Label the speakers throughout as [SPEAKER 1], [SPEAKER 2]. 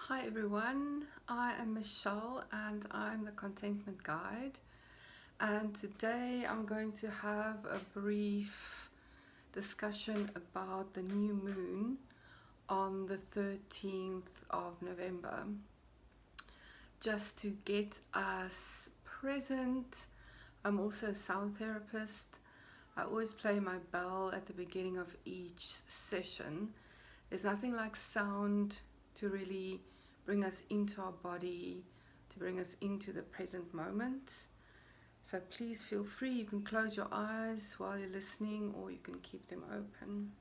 [SPEAKER 1] Hi everyone, I am Michelle and I'm the Contentment Guide, and today I'm going to have a brief discussion about the new moon on the 13th of November, just to get us present. I'm also a sound therapist. I always play my bell at the beginning of each session. There's nothing like sound to really bring us into our body, to bring us into the present moment. So please feel free. You can close your eyes while you're listening, or you can keep them open.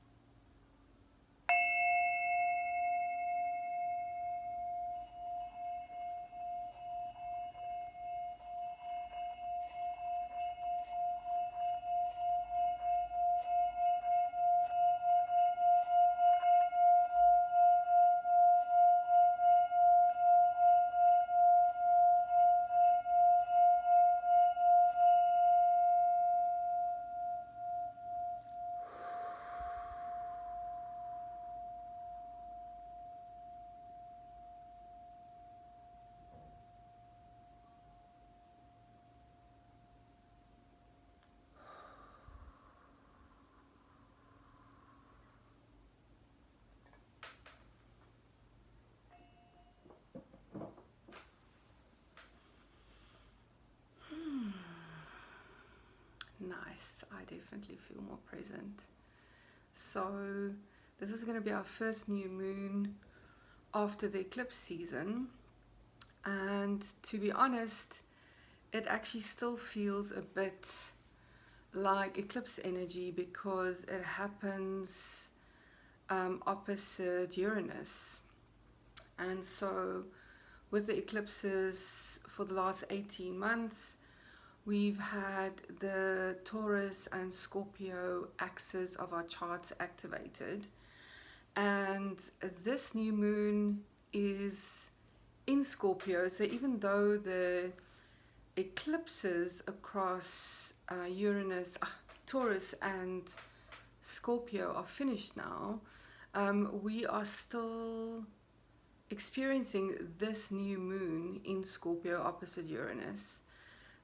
[SPEAKER 1] Nice. I definitely feel more present. So this is going to be our first new moon after the eclipse season, and to be honest, it actually still feels a bit like eclipse energy because it happens opposite Uranus. And so with the eclipses for the last 18 months, we've had the Taurus and Scorpio axes of our charts activated, and this new moon is in Scorpio. So even though the eclipses across Taurus and Scorpio are finished now, we are still experiencing this new moon in Scorpio opposite Uranus.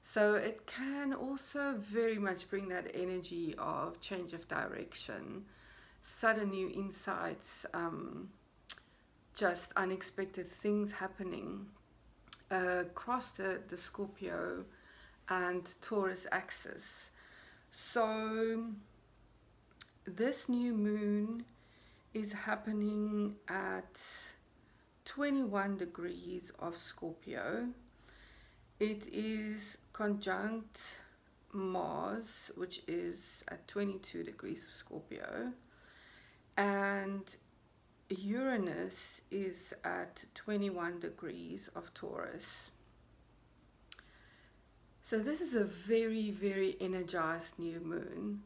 [SPEAKER 1] So it can also very much bring that energy of change of direction, sudden new insights, just unexpected things happening across the Scorpio and Taurus axis. So this new moon is happening at 21 degrees of Scorpio. It is conjunct Mars, which is at 22 degrees of Scorpio, and Uranus is at 21 degrees of Taurus. So this is a very, very energized new moon.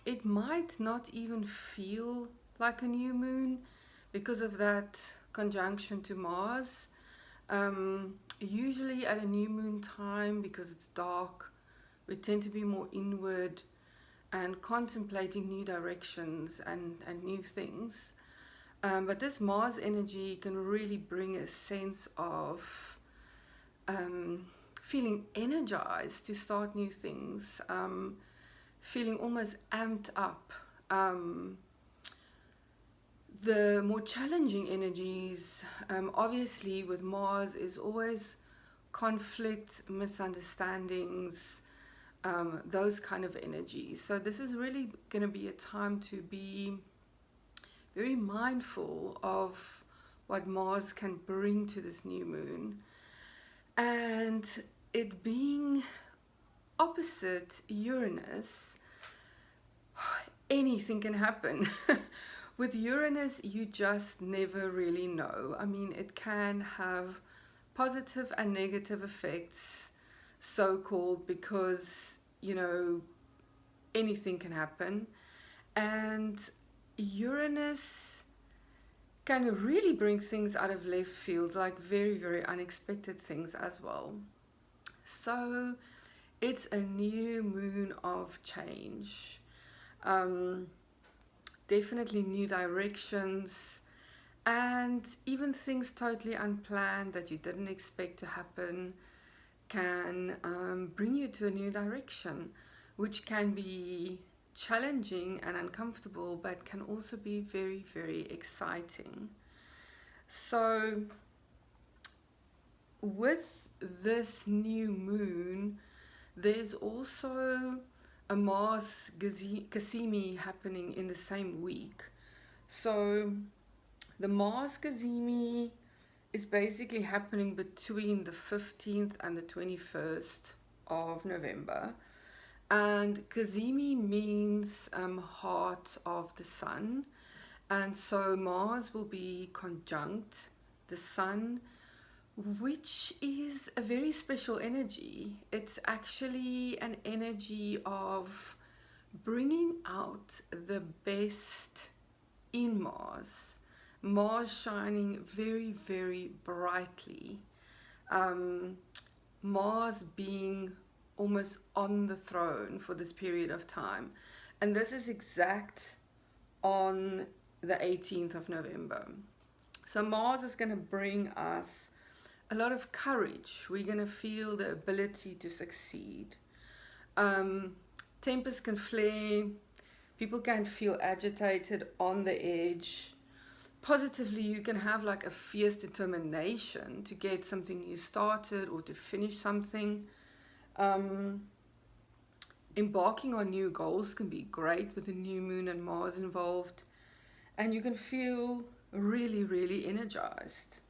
[SPEAKER 1] It might not even feel like a new moon because of that conjunction to Mars. Usually at a new moon time, because it's dark, we tend to be more inward and contemplating new directions and new things. But this Mars energy can really bring a sense of feeling energized to start new things, feeling almost amped up. The more challenging energies, obviously with Mars, is always conflict, misunderstandings, those kind of energies. So this is really going to be a time to be very mindful of what Mars can bring to this new moon. And it being opposite Uranus, anything can happen. With Uranus, you just never really know. I mean, it can have positive and negative effects, so-called, because, anything can happen. And Uranus can really bring things out of left field, like very, very unexpected things as well. So it's a new moon of change. Definitely new directions And even things totally unplanned that you didn't expect to happen can bring you to a new direction, which can be challenging and uncomfortable, but can also be very, very exciting. So, with this new moon, there's also a Mars Cassimi happening in the same week. So, the Mars Cassimi is basically happening between the 15th and the 21st of November. And Kazimi means heart of the sun. And so Mars will be conjunct the sun, which is a very special energy. It's actually an energy of bringing out the best in Mars. Mars shining very, very brightly. Mars being almost on the throne for this period of time. And this is exact on the 18th of November. So Mars is going to bring us a lot of courage. We're going to feel the ability to succeed. Tempers can flare. People can feel agitated, on the edge. Positively, you can have like a fierce determination to get something new started or to finish something. Embarking on new goals can be great with a new moon and Mars involved, and you can feel really, really energized.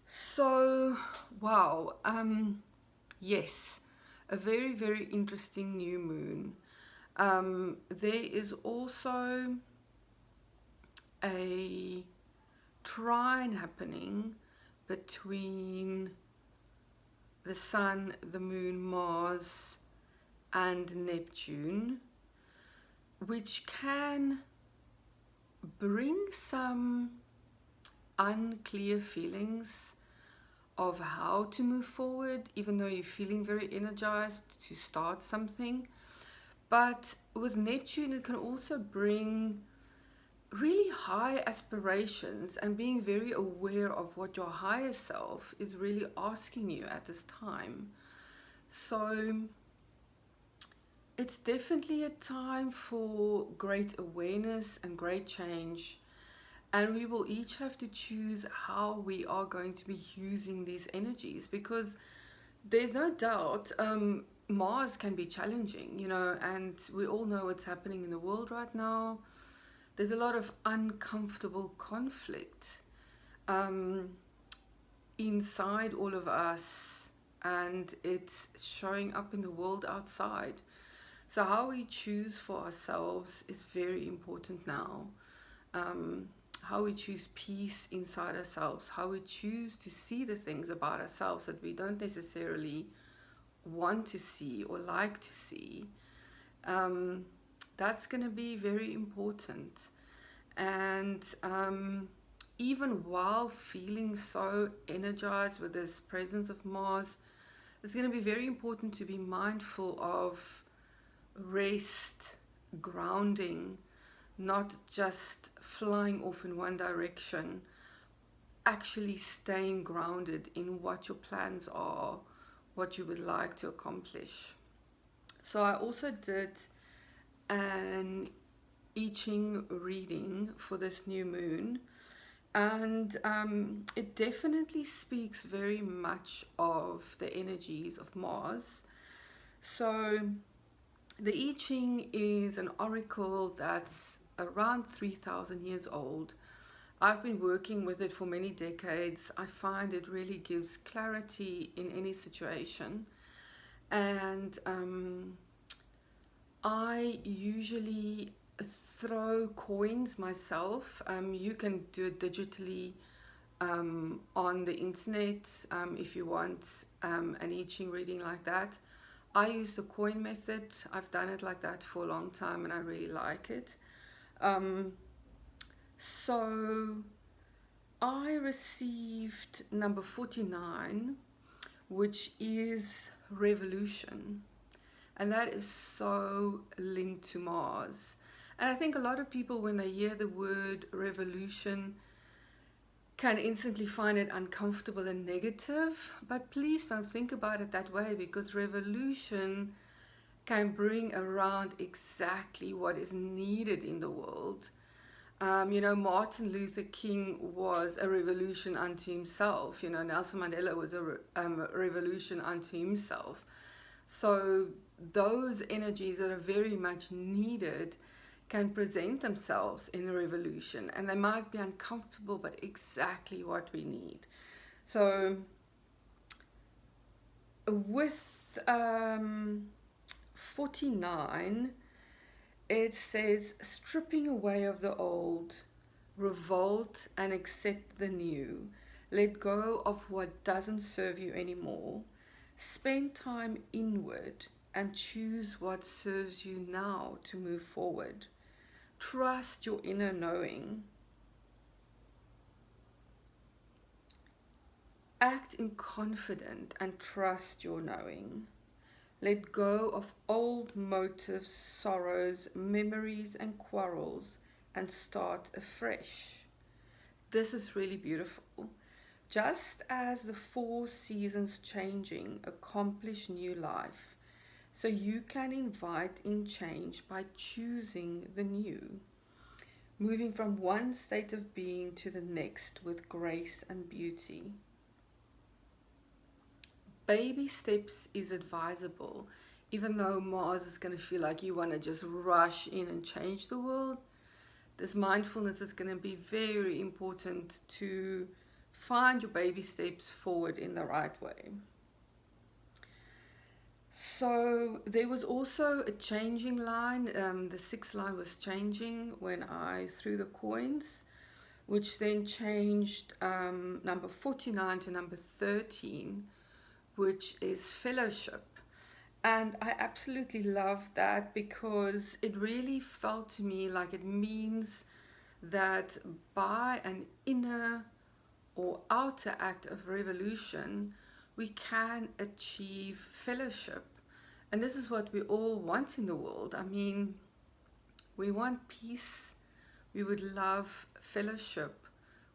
[SPEAKER 1] So, wow, yes, a very, very interesting new moon. There is also a trine happening between the Sun, the Moon, Mars, and Neptune, which can bring some unclear feelings of how to move forward, even though you're feeling very energized to start something. But with Neptune, it can also bring really high aspirations and being very aware of what your higher self is really asking you at this time. So it's definitely a time for great awareness and great change, and we will each have to choose how we are going to be using these energies, because there's no doubt Mars can be challenging, and we all know what's happening in the world right now. There's a lot of uncomfortable conflict inside all of us, and it's showing up in the world outside. So how we choose for ourselves is very important now. How we choose peace inside ourselves, how we choose to see the things about ourselves that we don't necessarily want to see or like to see. That's going to be very important. And even while feeling so energized with this presence of Mars, it's going to be very important to be mindful of rest, grounding, not just flying off in one direction, actually staying grounded in what your plans are, what you would like to accomplish. So I also did an I Ching reading for this new moon, and it definitely speaks very much of the energies of Mars. So the I Ching is an oracle that's around 3,000 years old. I've been working with it for many decades. I find it really gives clarity in any situation, and I usually throw coins myself. You can do it digitally on the internet if you want an I Ching reading like that. I use the coin method. I've done it like that for a long time and I really like it. So I received number 49, which is revolution. And that is so linked to Mars. And I think a lot of people, when they hear the word revolution, can instantly find it uncomfortable and negative. But please don't think about it that way, because revolution can bring around exactly what is needed in the world. Martin Luther King was a revolution unto himself. Nelson Mandela was a revolution unto himself. So those energies that are very much needed can present themselves in a revolution, and they might be uncomfortable, but exactly what we need. So with 49, it says, stripping away of the old, revolt and accept the new. Let go of what doesn't serve you anymore. Spend time inward and choose what serves you now to move forward. Trust your inner knowing. Act in confidence and trust your knowing. Let go of old motives, sorrows, memories, and quarrels, and start afresh. This is really beautiful. Just as the 4 seasons changing accomplish new life, so you can invite in change by choosing the new, moving from one state of being to the next with grace and beauty. Baby steps is advisable, even though Mars is going to feel like you want to just rush in and change the world. This mindfulness is going to be very important to find your baby steps forward in the right way. So there was also a changing line. The 6th line was changing when I threw the coins, which then changed number 49 to number 13, which is fellowship. And I absolutely love that, because it really felt to me like it means that by an inner or outer act of revolution, we can achieve fellowship. And this is what we all want in the world. I mean, we want peace. We would love fellowship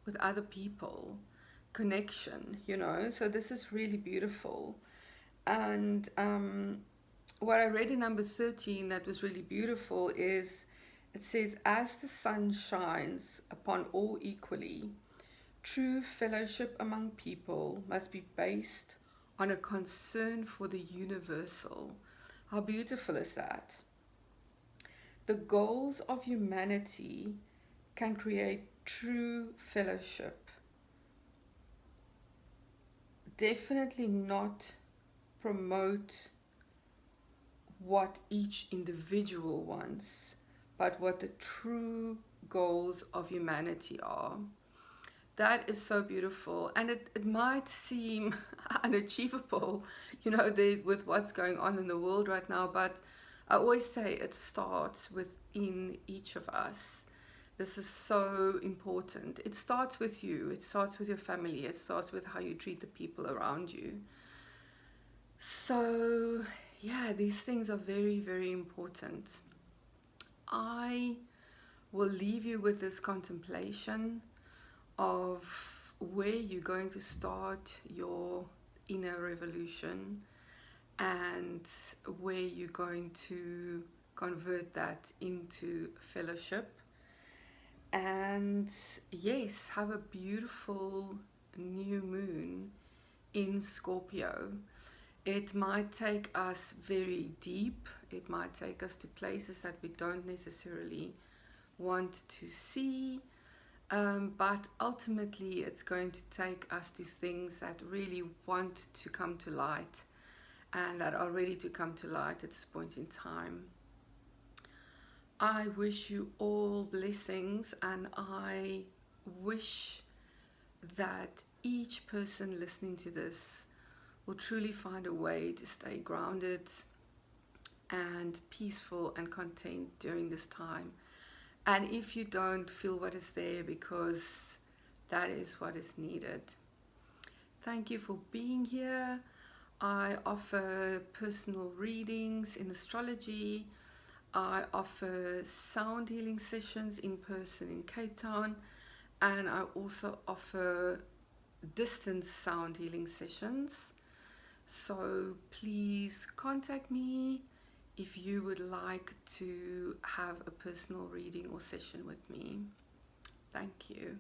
[SPEAKER 1] with other people, connection, so this is really beautiful. And what I read in number 13 that was really beautiful is, it says, as the sun shines upon all equally, true fellowship among people must be based on a concern for the universal. How beautiful is that? The goals of humanity can create true fellowship. Definitely not promote what each individual wants, but what the true goals of humanity are. That is so beautiful, and it might seem unachievable, with what's going on in the world right now, but I always say it starts within each of us. This is so important. It starts with you, it starts with your family, it starts with how you treat the people around you. So, yeah, these things are very, very important. I will leave you with this contemplation of where you're going to start your inner revolution and where you're going to convert that into fellowship. And yes, have a beautiful new moon in Scorpio. It might take us very deep. It might take us to places that we don't necessarily want to see. But ultimately, it's going to take us to things that really want to come to light and that are ready to come to light at this point in time. I wish you all blessings, and I wish that each person listening to this will truly find a way to stay grounded and peaceful and content during this time. And if you don't, feel what is there, because that is what is needed. Thank you for being here. I offer personal readings in astrology. I offer sound healing sessions in person in Cape Town, and I also offer distance sound healing sessions. So please contact me if you would like to have a personal reading or session with me. Thank you.